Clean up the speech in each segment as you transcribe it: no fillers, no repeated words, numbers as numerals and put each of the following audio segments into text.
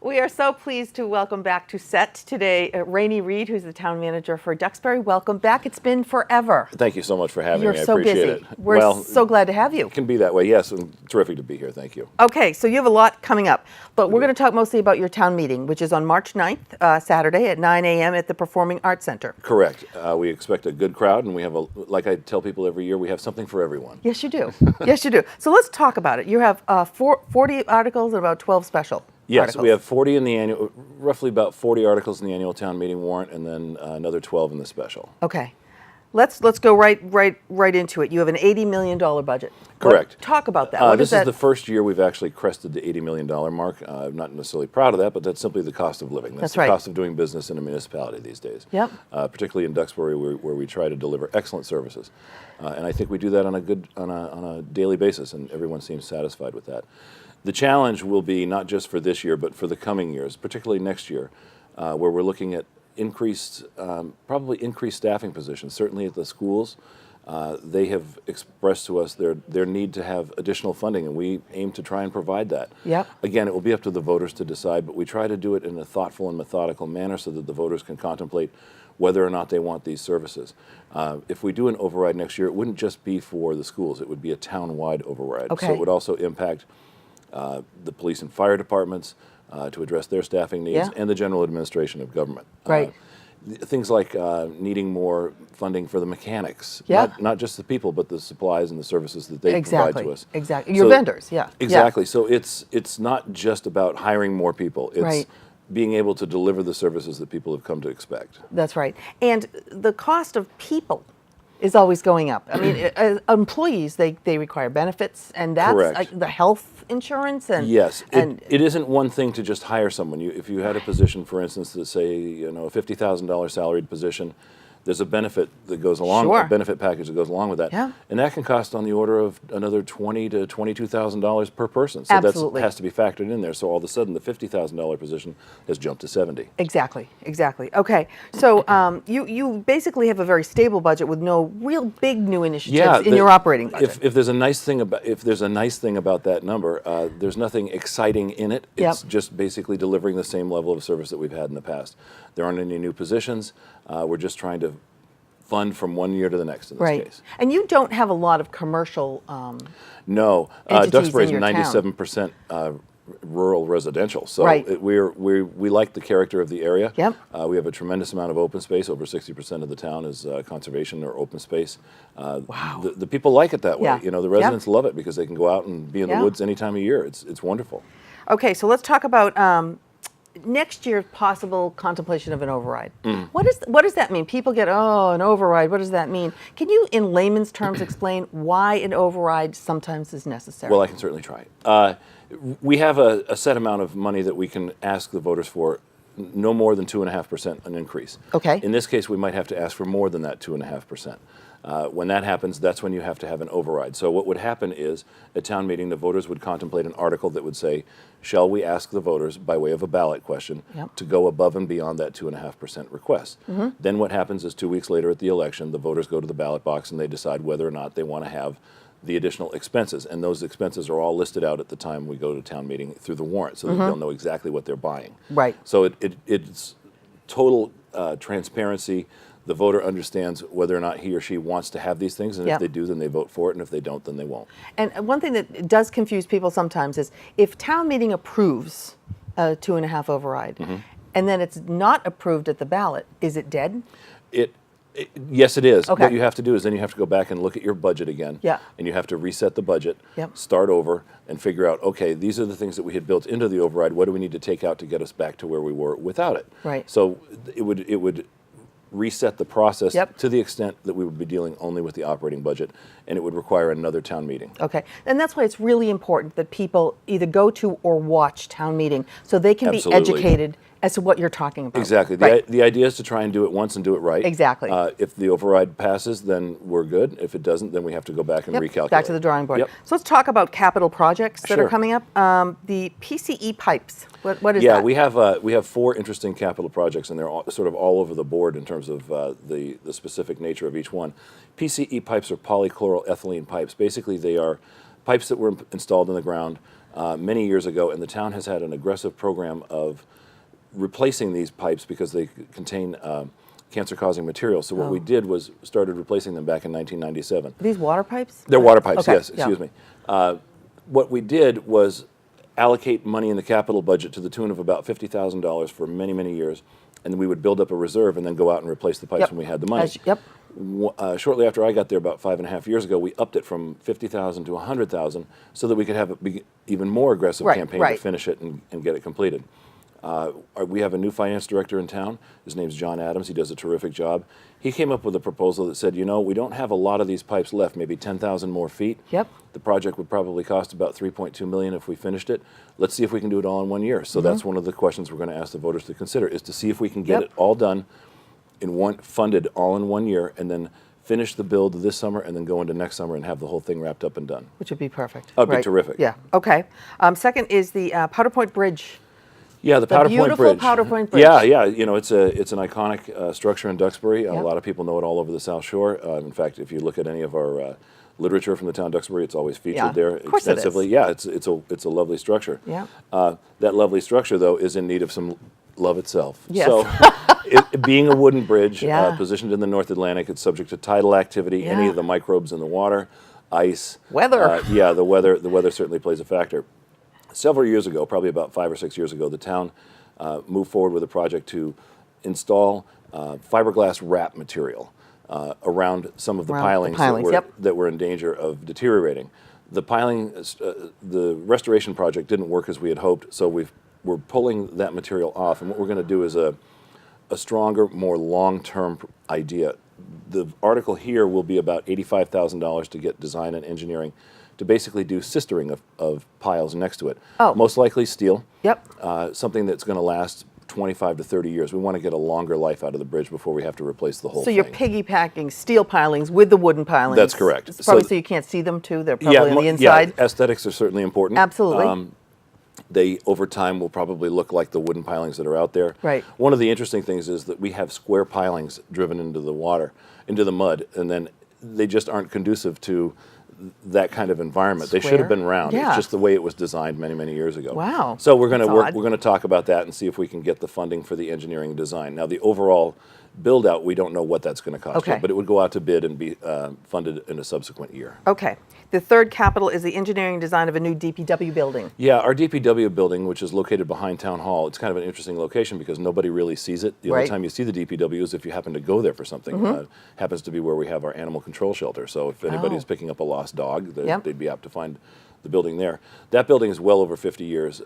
We are so pleased to welcome back to set today Rene Reed, who's the town manager for Duxbury. Welcome back. It's been forever. Thank you so much for having me. You're so I appreciate busy. it. We're so glad to have you. It can be that way, yes, and terrific to be here. Thank you. Okay, so you have a lot coming up, but we're going to talk mostly about your town meeting, which is on March 9th, Saturday at 9 a.m. at the Performing Arts Center. Correct. We expect a good crowd, and we have, like I tell people every year, we have something for everyone. Yes, you do. Yes, you do. So let's talk about it. You have 40 articles and about 12 special. Yes, articles. we have 40 in the annual, roughly about 40 articles in the annual town meeting warrant, and then another 12 in the special. Okay, let's go right into it. You have an $80 million budget. Correct. Talk about that. This is the first year we've actually crested the $80 million mark. I'm not necessarily proud of that, but that's simply the cost of living. That's the right. cost of doing business in a municipality these days. Yep. Particularly in Duxbury, where we try to deliver excellent services, and I think we do that on a daily basis, and everyone seems satisfied with that. The challenge will be not just for this year, but for the coming years, particularly next year, where we're looking at probably increased staffing positions. Certainly at the schools, they have expressed to us their need to have additional funding, and we aim to try and provide that. Yep. Again, it will be up to the voters to decide, but we try to do it in a thoughtful and methodical manner so that the voters can contemplate whether or not they want these services. If we do an override next year, it wouldn't just be for the schools. It would be a town-wide override. Okay. So it would also impact the police and fire departments to address their staffing needs, Yeah. and the general administration of government. Right. Things like needing more funding for the mechanics, Yeah. not just the people, but the supplies and the services that they Exactly. provide to us. Exactly. Your vendors, yeah. Exactly. So it's not just about hiring more people. It's Right. being able to deliver the services that people have come to expect. That's right. And the cost of people is always going up. I mean, employees, they require benefits, and that's Correct. the health insurance and Yes, and it isn't one thing to just hire someone. If you had a position, for instance, that say a $50,000 salaried position, there's a benefit that goes along, Sure. a benefit package that goes along with that, Yeah. and that can cost on the order of another $20,000 to $22,000 per person. So Absolutely. that has to be factored in there. So all of a sudden, the $50,000 position has jumped to 70. Exactly. Okay. So you basically have a very stable budget with no real big new initiatives in your operating budget. If there's a nice thing about that number, there's nothing exciting in it. It's just basically delivering the same level of service that we've had in the past. There aren't any new positions. We're just trying to fund from one year to the next in this right. case. And you don't have a lot of commercial No, entities Duxbury is in your town. 97% rural residential, so Right. we like the character of the area. Yep. We have a tremendous amount of open space. Over 60% of the town is conservation or open space. Wow. The people like it that way. Yeah. The residents love it because they can go out and be in Yeah. the woods any time of year. It's wonderful. Okay, so let's talk about next year's possible contemplation of an override. What does that mean? People get, an override, what does that mean? Can you, in layman's terms, explain why an override sometimes is necessary? Well, I can certainly try. We have a set amount of money that we can ask the voters for, no more than 2.5% an increase. Okay. In this case, we might have to ask for more than that 2.5%. When that happens, that's when you have to have an override. So what would happen is, at town meeting, the voters would contemplate an article that would say, shall we ask the voters, by way of a ballot question, Yep. to go above and beyond that 2.5% request? Then what happens is 2 weeks later at the election, the voters go to the ballot box and they decide whether or not they want to have the additional expenses. And those expenses are all listed out at the time we go to town meeting through the warrant, so that they'll know exactly what they're buying. Right. So it's total transparency. The voter understands whether or not he or she wants to have these things, and Yep. if they do, then they vote for it, and if they don't, then they won't. And one thing that does confuse people sometimes is if town meeting approves a 2.5 override, and then it's not approved at the ballot, is it dead? Yes, it is. Okay. What you have to do is then you have to go back and look at your budget again, Yeah. and you have to reset the budget, Yep. start over, and figure out, okay, these are the things that we had built into the override. What do we need to take out to get us back to where we were without it? Right. So it would reset the process Yep. to the extent that we would be dealing only with the operating budget, and it would require another town meeting. Okay, and that's why it's really important that people either go to or watch town meeting so they can Absolutely. be educated as to what you're talking about. Exactly. Right. The idea is to try and do it once and do it right. Exactly. If the override passes, then we're good. If it doesn't, then we have to go back and Yep, recalculate. back to the drawing board. Yep. So let's talk about capital projects that are Sure. coming up. The PCE pipes. What is Yeah, that? we have 4 interesting capital projects, and they're sort of all over the board in terms of the specific nature of each one. PCE pipes are polychloroethylene pipes. Basically, they are pipes that were installed in the ground many years ago, and the town has had an aggressive program of replacing these pipes because they contain cancer-causing material. So what we did was started replacing them back in 1997. Are these water pipes? They're water pipes, Okay, yes, excuse me. What we did was allocate money in the capital budget to the tune of about $50,000 for many, many years, and we would build up a reserve and then go out and replace the pipes when we had the money. Shortly after I got there, about 5.5 years ago, we upped it from $50,000 to $100,000 so that we could have an even more aggressive campaign to finish it and get it completed. We have a new finance director in town. His name's John Adams. He does a terrific job. He came up with a proposal that said, you know, we don't have a lot of these pipes left, maybe 10,000 more feet. The project would probably cost about $3.2 million if we finished it. Let's see if we can do it all in 1 year. So that's one of the questions we're going to ask the voters to consider, is to see if we can get it all done funded all in 1 year, and then finish the build this summer and then go into next summer and have the whole thing wrapped up and done. Which would be perfect. That would be terrific. Yeah, okay. Second is the Powder Point Bridge. Yeah, the Powder Point Bridge. Beautiful Powder Point Bridge. Yeah, you know, it's an iconic structure in Duxbury. A lot of people know it all over the South Shore. In fact, if you look at any of our literature from the town of Duxbury, it's always featured there extensively. Yeah, it's a lovely structure. Yeah. That lovely structure, though, is in need of some love itself. Yes. So, being a wooden bridge positioned in the North Atlantic, it's subject to tidal activity, any of the microbes in the water, ice, weather. The weather certainly plays a factor. Several years ago, probably about 5 or 6 years ago, the town moved forward with a project to install fiberglass wrap material around some of the pilings that were in danger of deteriorating. The the restoration project didn't work as we had hoped, so we're pulling that material off, and what we're going to do is a stronger, more long-term idea. The article here will be about $85,000 to get design and engineering to basically do sistering of piles next to it. Most likely steel. Something that's going to last 25 to 30 years. We want to get a longer life out of the bridge before we have to replace the whole thing. So you're piggybacking steel pilings with the wooden pilings. That's correct. It's probably so you can't see them too. They're probably on the inside. Yeah, aesthetics are certainly important. Absolutely. They, over time, will probably look like the wooden pilings that are out there. Right. One of the interesting things is that we have square pilings driven into the water, into the mud, and then they just aren't conducive to that kind of environment. They should have been round. It's just the way it was designed many, many years ago. Wow. So we're going to talk about that and see if we can get the funding for the engineering design. Now, the overall build out, we don't know what that's going to cost yet, but it would go out to bid and be funded in a subsequent year. Okay. The third capital is the engineering design of a new DPW building. Yeah, our DPW building, which is located behind Town Hall, it's kind of an interesting location because nobody really sees it. The only time you see the DPW is if you happen to go there for something. Happens to be where we have our animal control shelter. So if anybody's picking up a lost dog, they'd be apt to find the building there. That building is well over 50 years.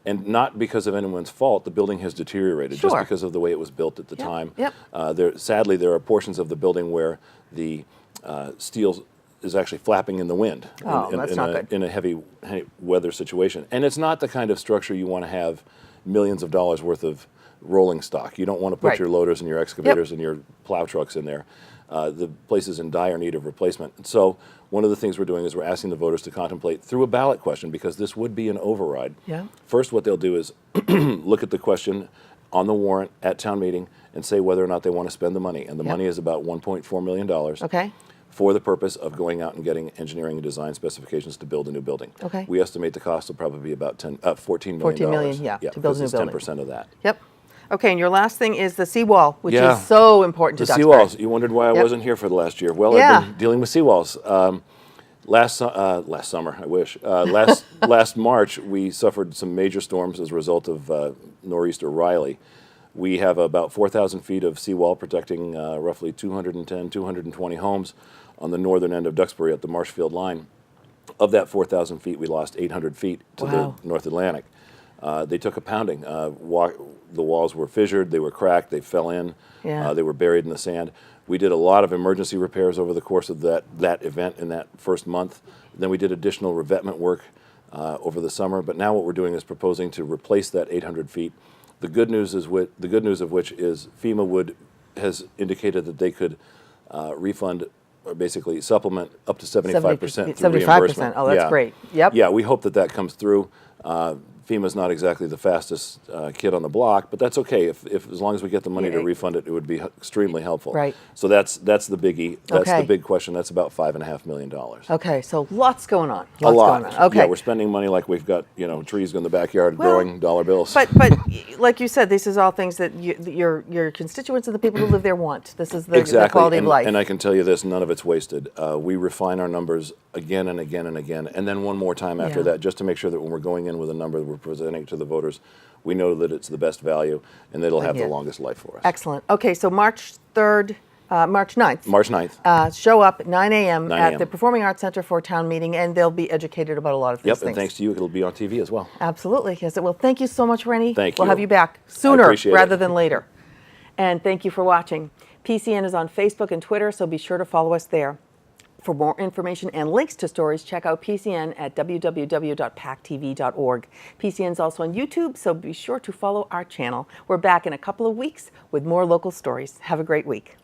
And not because of anyone's fault, the building has deteriorated just because of the way it was built at the time. Sadly, there are portions of the building where the steel is actually flapping in the wind in a heavy weather situation. And it's not the kind of structure you want to have millions of dollars worth of rolling stock. You don't want to put your loaders and your excavators and your plow trucks in there. The place is in dire need of replacement. And so one of the things we're doing is we're asking the voters to contemplate through a ballot question, because this would be an override. First, what they'll do is look at the question on the warrant at town meeting and say whether or not they want to spend the money. And the money is about $1.4 million. For the purpose of going out and getting engineering and design specifications to build a new building. We estimate the cost will probably be about $14 million. $14 million, to build a new building. 10% of that. Okay, and your last thing is the seawall, which is so important to Duxbury. The seawalls. You wondered why I wasn't here for the last year. Well, I've been dealing with seawalls. Last summer, I wish. Last March, we suffered some major storms as a result of nor'easter Riley. We have about 4,000 feet of seawall protecting roughly 210, 220 homes on the northern end of Duxbury at the Marshfield line. Of that 4,000 feet, we lost 800 feet to the North Atlantic. They took a pounding. The walls were fissured, they were cracked, they fell in, they were buried in the sand. We did a lot of emergency repairs over the course of that event in that first month. Then we did additional revetment work over the summer, but now what we're doing is proposing to replace that 800 feet. The good news of which is FEMA has indicated that they could refund or basically supplement up to 75% through reimbursement. Oh, that's great. Yeah, we hope that comes through. FEMA's not exactly the fastest kid on the block, but that's okay. If as long as we get the money to refund it, it would be extremely helpful. Right. So that's the biggie. That's Okay. the big question. That's about $5.5 million. Okay, so lots going on. A lot. Going on. Okay. Yeah, we're spending money like we've got trees in the backyard growing dollar bills. But like you said, this is all things that your constituents and the people who live there want. This is the exactly. quality of life. And I can tell you this: none of it's wasted. We refine our numbers again and again and again, and then one more time after that, just to make sure that when we're going in with a number that we're presenting to the voters, we know that it's the best value and that it'll have the longest life for us. Excellent. Okay, so March 3rd, March 9th. March 9th. Show up at 9 a.m. 9 at a.m. the Performing Arts Center for town meeting, and they'll be educated about a lot of these Yep, things. and thanks to you, it'll be on TV as well. Absolutely. Yes, it will. Thank you so much, Rene. Thank We'll you. have you back sooner appreciate rather it. than later. And thank you for watching. PCN is on Facebook and Twitter, so be sure to follow us there. For more information and links to stories, check out PCN at www.pactv.org. PCN is also on YouTube, so be sure to follow our channel. We're back in a couple of weeks with more local stories. Have a great week.